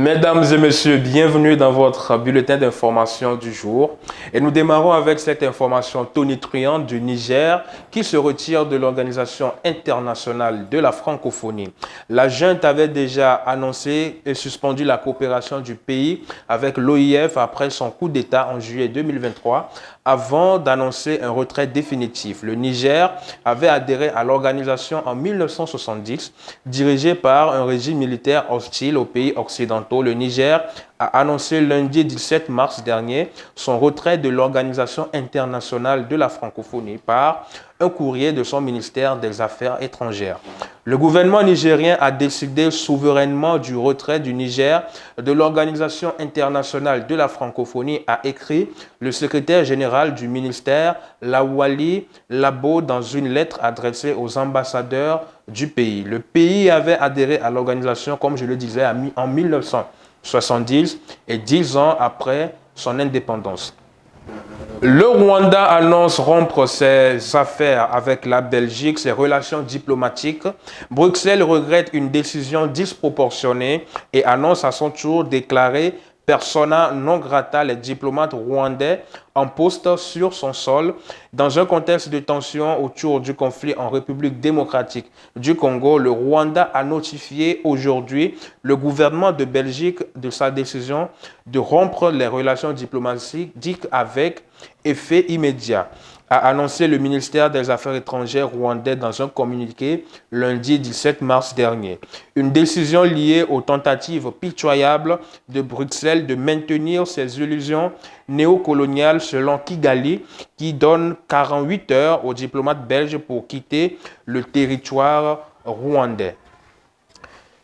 Mesdames et messieurs, bienvenue dans votre bulletin d'information du jour. Et nous démarrons avec cette information tonitruante du Niger qui se retire de l'Organisation internationale de la francophonie. La junte avait déjà annoncé et suspendu la coopération du pays avec l'OIF après son coup d'État en juillet 2023 avant d'annoncer un retrait définitif. Le Niger avait adhéré à l'organisation en 1970, dirigée par un régime militaire hostile aux pays occidentaux. Le Niger a annoncé lundi 17 mars dernier son retrait de l'Organisation internationale de la francophonie par un courrier de son ministère des Affaires étrangères. Le gouvernement nigérien a décidé souverainement du retrait du Niger de l'Organisation internationale de la francophonie, a écrit le secrétaire général du ministère, Lawali Labo, dans une lettre adressée aux ambassadeurs du pays. Le pays avait adhéré à l'organisation, comme je le disais, en 1970 et 10 ans après son indépendance. Le Rwanda annonce rompre ses affaires avec la Belgique, ses relations diplomatiques. Bruxelles regrette une décision disproportionnée et annonce à son tour déclarer persona non grata les diplomates rwandais en poste sur son sol. Dans un contexte de tension autour du conflit en République démocratique du Congo, le Rwanda a notifié aujourd'hui le gouvernement de Belgique de sa décision de rompre les relations diplomatiques avec effet immédiat, a annoncé le ministère des Affaires étrangères rwandais dans un communiqué lundi 17 mars dernier. Une décision liée aux tentatives pitoyables de Bruxelles de maintenir ses illusions néocoloniales selon Kigali, qui donne 48 heures aux diplomates belges pour quitter le territoire rwandais.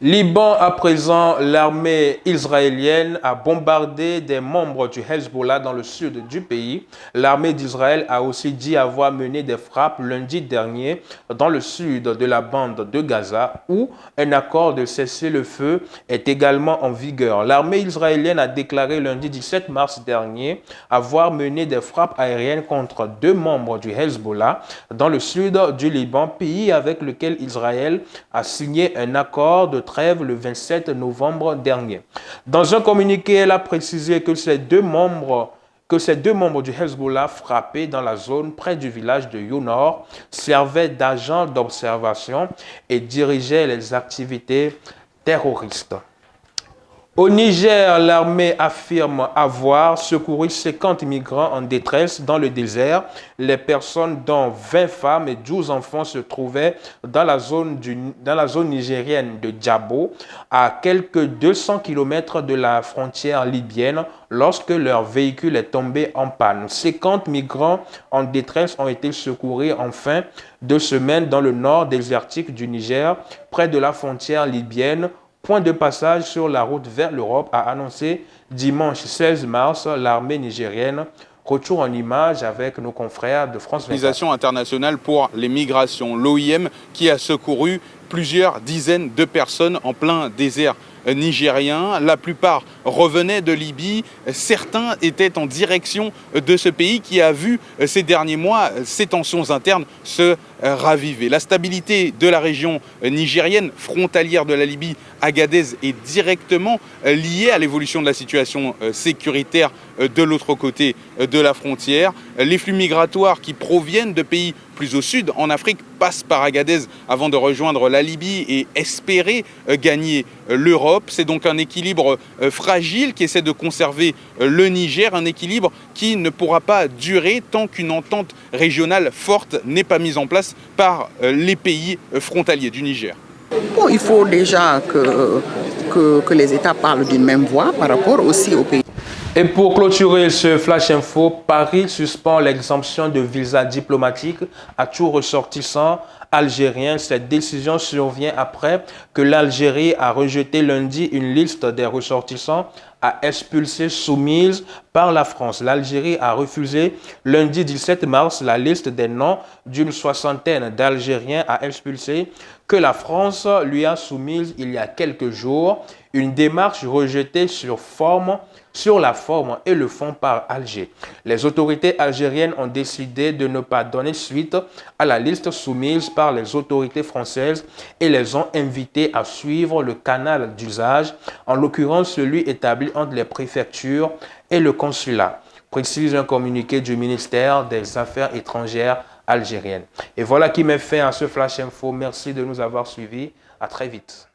Liban, à présent, l'armée israélienne a bombardé des membres du Hezbollah dans le sud du pays. L'armée d'Israël a aussi dit avoir mené des frappes lundi dernier dans le sud de la bande de Gaza, où un accord de cessez-le-feu est également en vigueur. L'armée israélienne a déclaré lundi 17 mars dernier avoir mené des frappes aériennes contre 2 membres du Hezbollah dans le sud du Liban, pays avec lequel Israël a signé un accord de trêve le 27 novembre dernier. Dans un communiqué, elle a précisé que ces deux membres du Hezbollah frappés dans la zone près du village de Younor servaient d'agents d'observation et dirigeaient les activités terroristes. Au Niger, l'armée affirme avoir secouru 50 migrants en détresse dans le désert. Les personnes, dont 20 femmes et 12 enfants, se trouvaient dans la zone nigérienne de Djabo, à quelques 200 km de la frontière libyenne, lorsque leur véhicule est tombé en panne. 50 migrants en détresse ont été secourus en fin de semaine dans le nord désertique du Niger, près de la frontière libyenne, point de passage sur la route vers l'Europe, a annoncé dimanche 16 mars l'armée nigérienne. Retour en image avec nos confrères de France 24. L'Organisation internationale pour les migrations, l'OIM, qui a secouru plusieurs dizaines de personnes en plein désert nigérien. La plupart revenaient de Libye. Certains étaient en direction de ce pays qui a vu ces derniers mois ses tensions internes se raviver. La stabilité de la région nigérienne, frontalière de la Libye, Agadez, est directement liée à l'évolution de la situation sécuritaire de l'autre côté de la frontière. Les flux migratoires qui proviennent de pays plus au sud, en Afrique, passent par Agadez avant de rejoindre la Libye et espérer gagner l'Europe. C'est donc un équilibre fragile qu'essaie de conserver le Niger, un équilibre qui ne pourra pas durer tant qu'une entente régionale forte n'est pas mise en place par les pays frontaliers du Niger. Bon, il faut déjà que les États parlent d'une même voix par rapport aussi aux pays. Et pour clôturer ce Flash Info, Paris suspend l'exemption de visa diplomatique à tout ressortissant algérien. Cette décision survient après que l'Algérie a rejeté lundi une liste des ressortissants à expulser soumise par la France. L'Algérie a refusé lundi 17 mars la liste des noms d'une soixantaine d'Algériens à expulser que la France lui a soumise il y a quelques jours. Une démarche rejetée sur la forme et le fond par Alger. Les autorités algériennes ont décidé de ne pas donner suite à la liste soumise par les autorités françaises et les ont invités à suivre le canal d'usage, en l'occurrence celui établi entre les préfectures et le consulat, précise un communiqué du ministère des Affaires étrangères algérienne. Et voilà qui met fin à ce Flash Info. Merci de nous avoir suivis. À très vite.